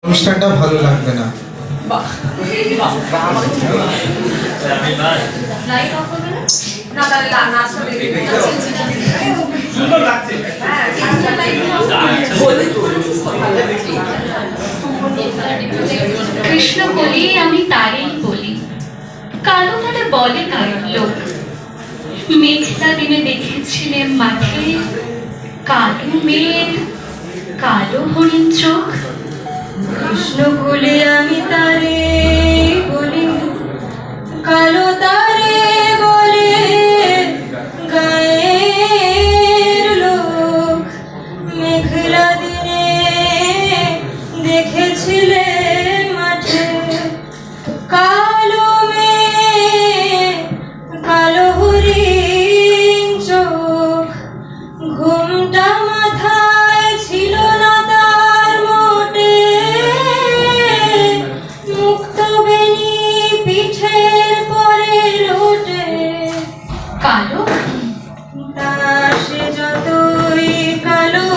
অনুষ্ঠানটা ভালো লাগবে না। কৃষ্ণ বলি আমি তারেই বলি, কালো তারে বলে কারোর লোক। মেঘলা দিনে দেখেছিলেন মাঠে কালো মেঘ, কালো হরিণ চোখ। কৃষ্ণ বলে আমি তারে বলি, কালো তারে বলে গায়ের লোক। মেঘলা দিনে দেখেছিলেন মাঠে কালো মেঘ, কালো হরিণ চোখ। ঘুমটা মাথায় ছিল না তার মোটে, মুক্ত বেনি পিঠের পরে লোটে। কালো তা সে যতই কালো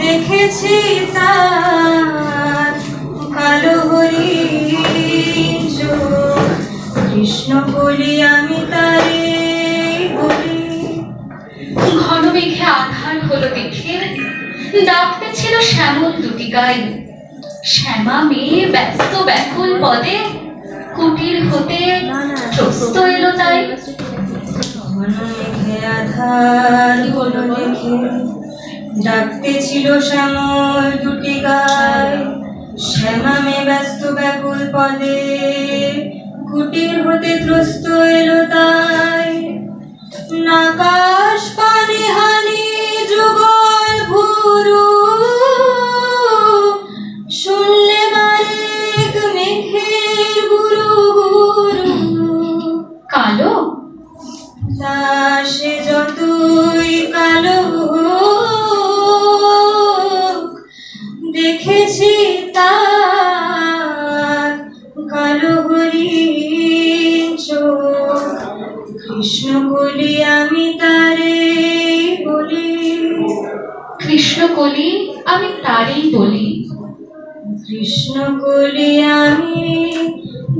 দেখেছি তার কালো হরিণ চোখ। কৃষ্ণ বলি আমি তারে বলি। ঘন মেঘে আধার হলো দেখে ডাকতে ছিল শ্যামল দুটি গাই। শ্যামা মেয়ে ব্যস্ত ব্যাকুল পদে কুটির হতে প্রস্ত এলো তাই। ঘন মেঘে আধার হলো দেখে ডাকতে ছিল শ্যামল দুটি গাই। শ্যামা মেয়ে ব্যস্ত ব্যাকুল পদে কুটির হতে ত্রস্ত এলো তাই। নাকাশ পানে হানি যুগল ভুরু, শুনলে বারেক মেঘের গুরু গুরু। কালো তা সে যতই কালো দেখেছি তার কালো হরিণ চোখ। কৃষ্ণ বলি আমি তারে বলি। কৃষ্ণ কলি আমি তারেই বলি। কৃষ্ণ বলি আমি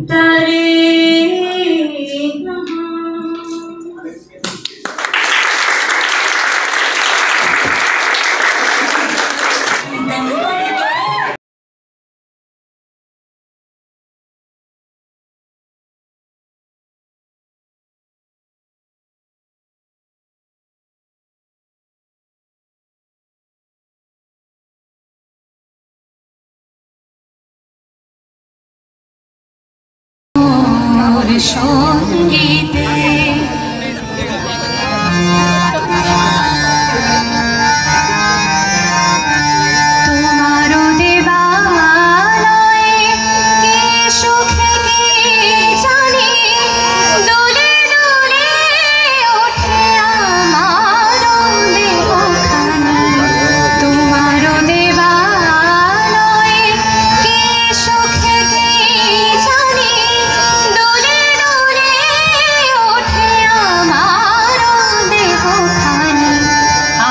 তারে। সঙ্গীতে তোমারও দেবালয়ে কে সুখে কে জানে, দোলে দোলে ওঠে আমার দেহখানি। তোমারও দেবালয়ে কে সুখে কে জানে, দোলে দোলে ওঠে আমার দেহখানি।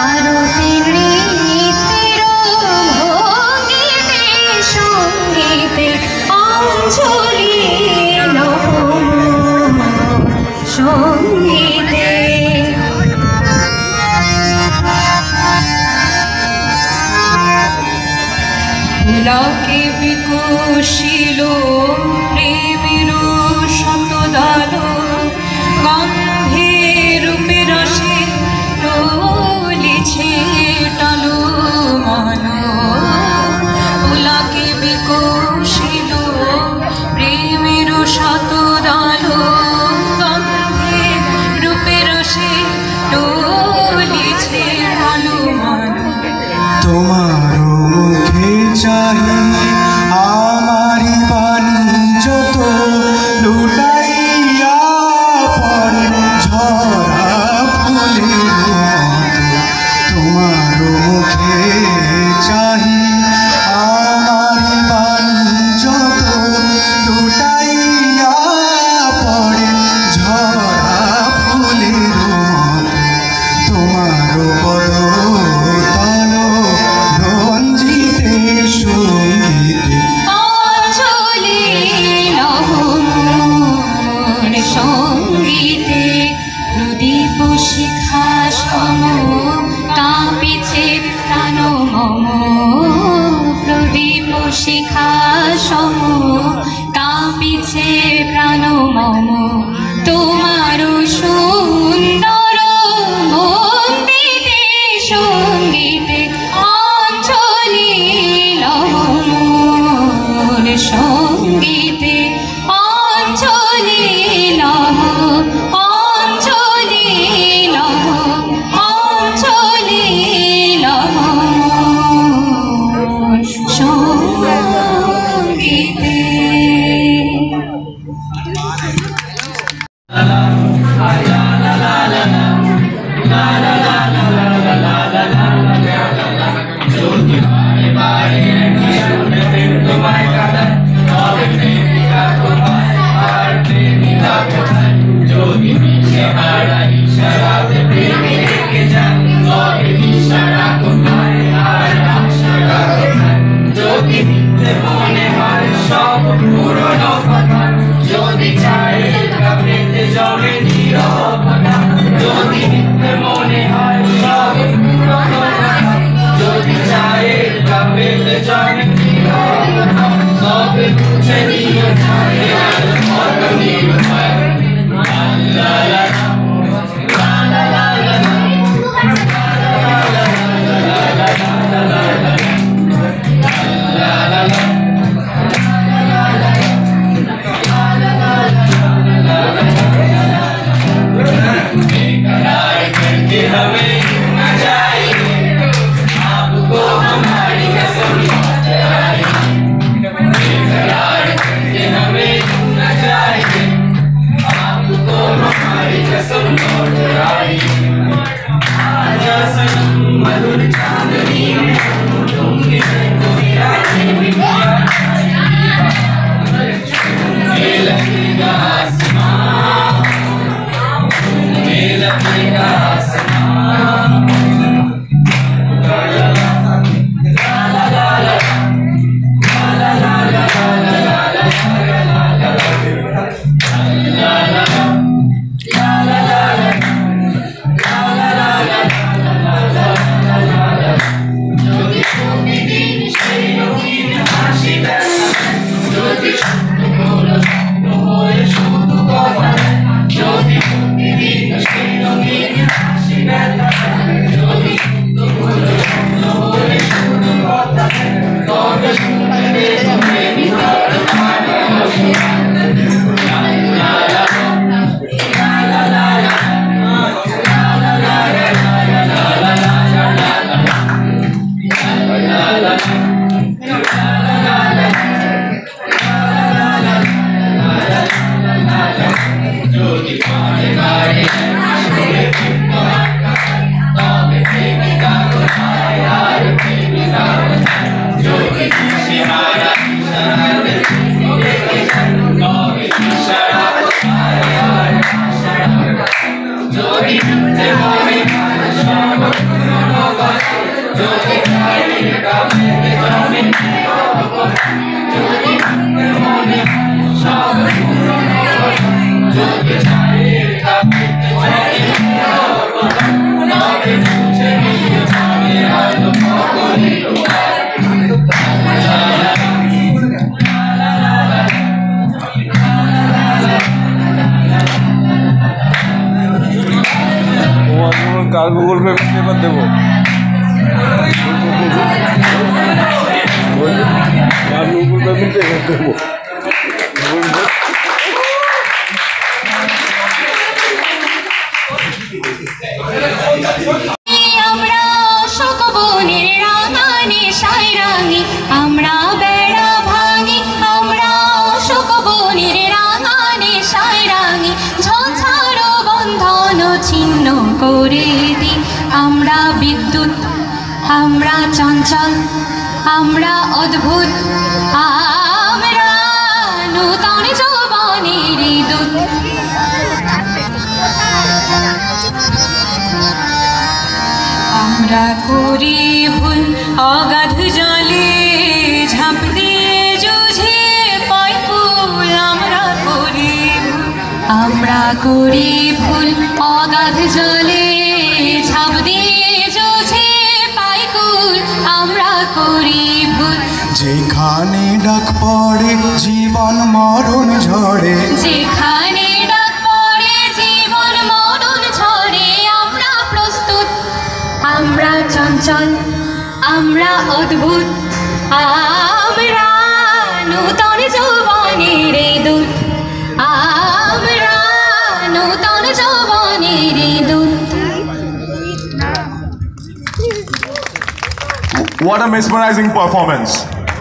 আরতি নৃত্যের ভঙ্গিতে সঙ্গীতে অঞ্জলি সঙ্গীতে। লাকে বিকশিল প্রেমের শতদাল, গন্ধে রূপে রসে টলিছে টালো মন। লাকে বিকশিল প্রেমের শতদাল, গন্ধে রূপে রসে টলিছে টালো মন। তোমার মুখে চাহি আমারি বাণী যত লুটাইয়া পড়ে ঝরা মম প্রদীপ শিখা সম কাঁপিছে প্রাণ মম তোমার সুন্দর ভক্তিতে সঙ্গীতে অঞ্জলি লহর সঙ্গীতে অঞ্জলি লহ অঞ্জলি লহ অঞ্জলি লহ সঙ্গীতে কাল গুগল পে পেপার দেবো কাল গুগল পে পেপার দেবো আমরা শোকবনের রাঙানি সাইরাঙি আমরা বেড়া ভাঙি আমরা শোকবনের রাঙানি সাইরাঙি ঝঞ্ঝারো বন্ধন ছিন্ন করে দিই আমরা বিদ্যুৎ আমরা চঞ্চল আমরা অদ্ভুত আমরা নূতন যৌবনের দূত আমরা করি ভুল অগাধ জলে ঝাঁপ দিয়ে জুঝে পাই ফুল আমরা করি ভুল অগাধ জলে ঝাঁপ দিয়ে জুঝে পাই কুল আমরা যেখানে ডাক পড়ে জীবন মরণ ঝড়ে, যেখানে ডাক পড়ে জীবন মরণ ঝরে, আমরা প্রস্তুত, আমরা চঞ্চল, আমরা অদ্ভুত, আমরা নূতন যৌবনের দূত, আমরা নূতন যৌবনের দূত। What a mesmerizing performance.